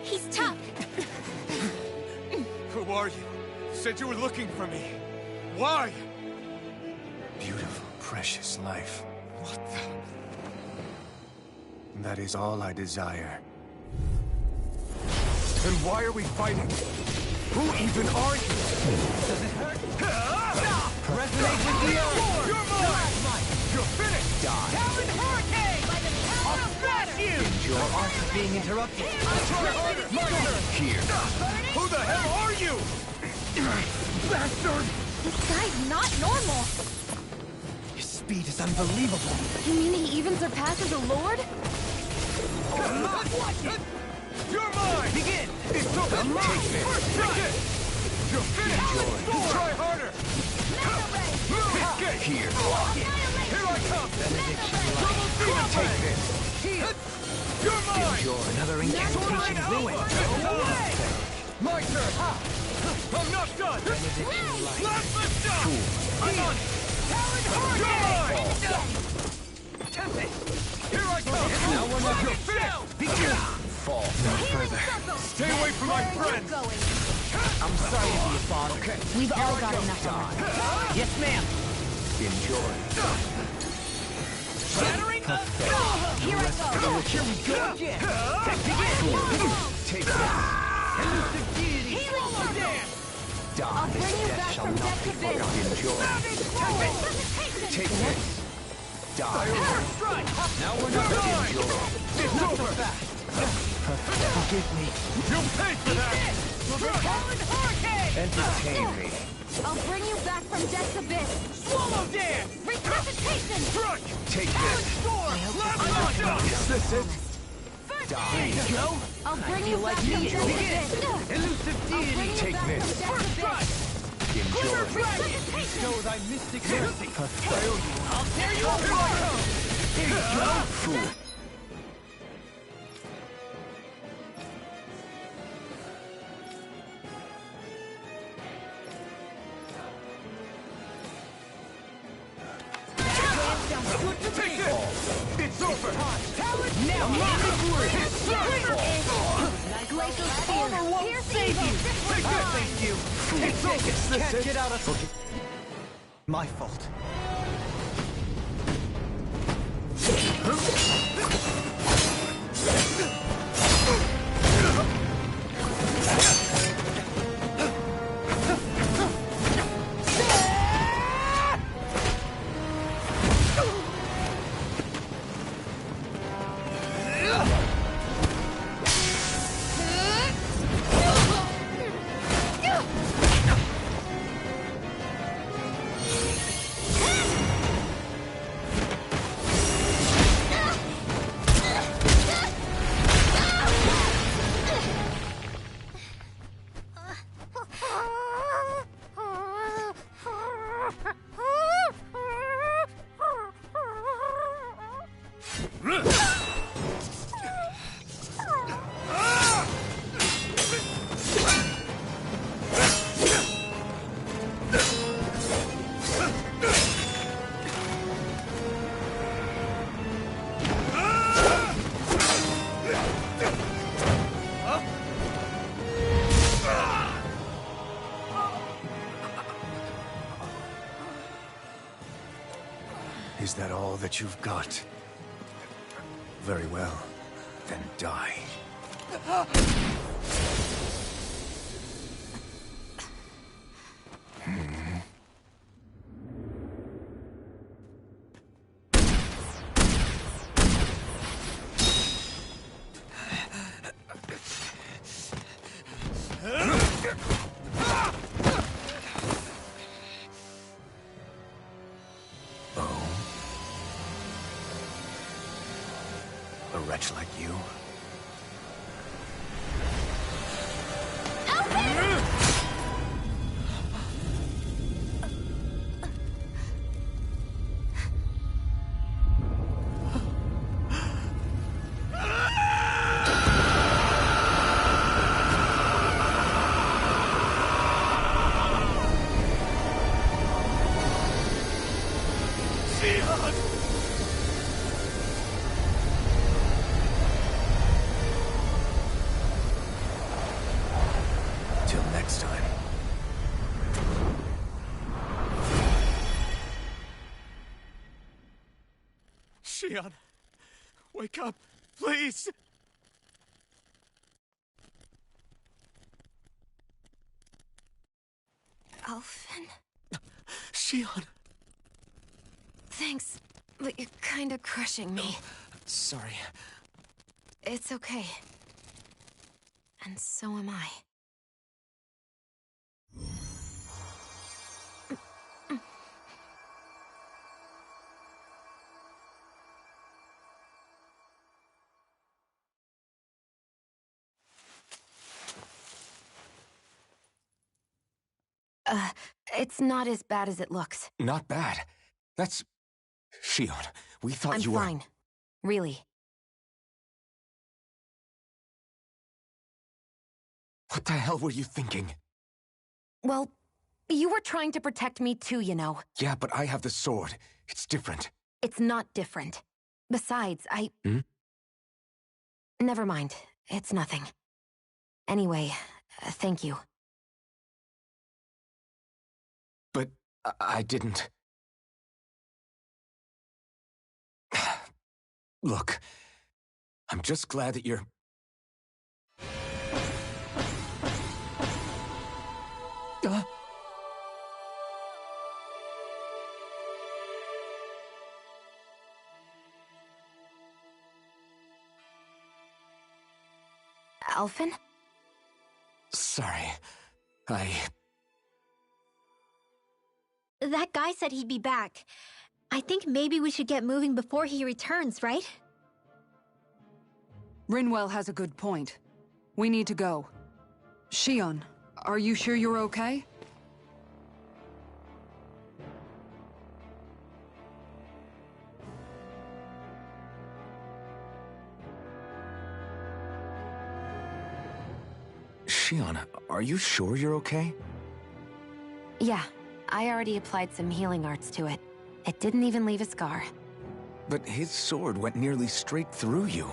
He's tough. Who are you? You said you were looking for me. Why? Beautiful, precious life. What the... That is all I desire. Then why are we fighting? Who even are you? Does it hurt? Resonate with the earth! You're mine! You're finished! Die. Talon Hurricane! By the power I'll smash you! Your art is being interrupted. Try harder! Here. Who the hell are you? Bastard! This guy's not normal. His speed is unbelievable. You mean he even surpasses a lord? You're mine! Begin! It's over! Take this! First try! You're finished! Try harder! Escape! Here. Here I come! Double demon Take this. You're mine! Enjoy. Another incantation ruined. My turn! I'm not done! Last lift up! I'm on it! You're mine! Tempted. Here I come! Now we're not You're finished! Begin! Fall no further. Stay away from my friend! I'm sorry to be a father. We've all got enough on. Yes, ma'am. Enjoy. Shattering the... Here I go. Here we go again. Take this. Elusive deity. Healing Dance. Die. I'll bring you Death back shall from not death be to this. forgotten. Enjoy. Take this. Die. Strike. Now we're not Enjoy. It's over! Forgive me. You'll pay for that! Talon Hurricane. Entertain me. I'll bring you back from death's abyss. Swallow dance. Resuscitation! Strike! Take this. Last lift up! Is this it? Die. Go. I'll bring you back from death's abyss. Elusive I'll deity. bring you Take back this. from death's abyss. Enjoy. Bestow thy mystic mercy. I'll tear you apart! Here you go, fool. Take this! It's over! Now, Glacial Spear. Won't save you! Take this! Thank you! It's over! Can't get out of... My fault. Is that all that you've got? Very well. Then die. A wretch like you? Till next time. Shion, wake up, please! Alphen? Shion! Thanks, but you're kinda crushing me. Sorry. It's okay. And so am I. It's not as bad as it looks. Not bad. That's... Shion, we thought I'm you were... fine. Really. What the hell were you thinking? Well, you were trying to protect me too, you know. Yeah, but I have the sword. It's different. It's not different. Besides, Hmm? Never mind. It's nothing. Anyway, thank you. But I didn't... Look, I'm just glad that you're... Alphen? Sorry. That guy said he'd be back. I think maybe we should get moving before he returns, right? Rinwell has a good point. We need to go. Shion, are you sure you're okay? Shion, are you sure you're okay? Yeah, I already applied some healing arts to it. It didn't even leave a scar. But his sword went nearly straight through you.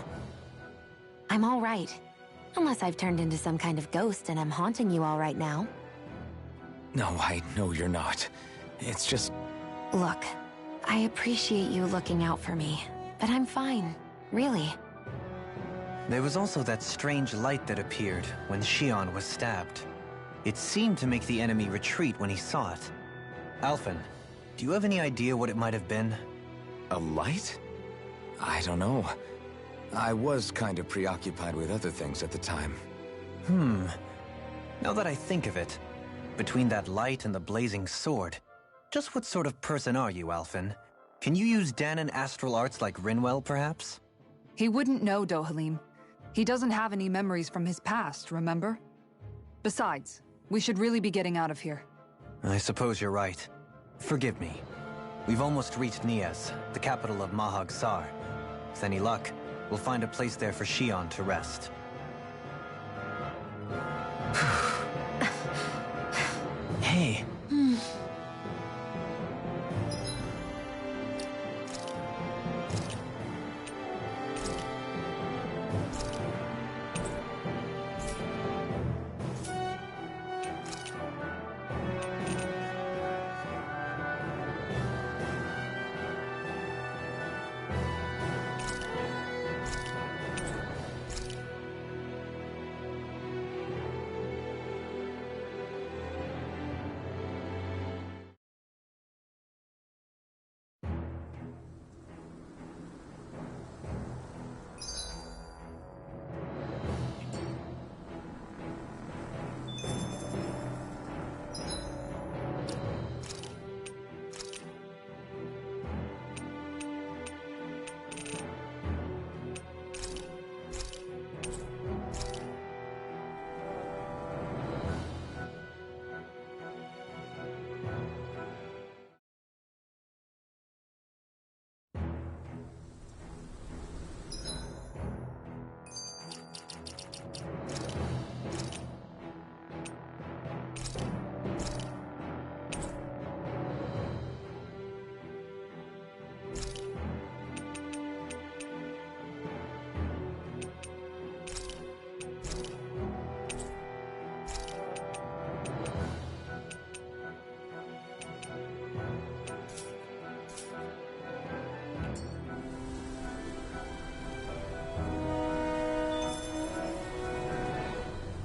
I'm all right. Unless I've turned into some kind of ghost and I'm haunting you all right now. No, I know you're not. It's just... Look, I appreciate you looking out for me, but I'm fine, really. There was also that strange light that appeared when Shion was stabbed. It seemed to make the enemy retreat when he saw it. Alphen, do you have any idea what it might have been? A light? I don't know. I was kind of preoccupied with other things at the time. Now that I think of it, between that light and the blazing sword, just what sort of person are you, Alphen? Can you use Dahnan astral arts like Rinwell, perhaps? He wouldn't know, Dohalim. He doesn't have any memories from his past, remember? Besides, we should really be getting out of here. I suppose you're right. Forgive me. We've almost reached Nias, the capital of Mahag Saar. With any luck, we'll find a place there for Shion to rest. Hey,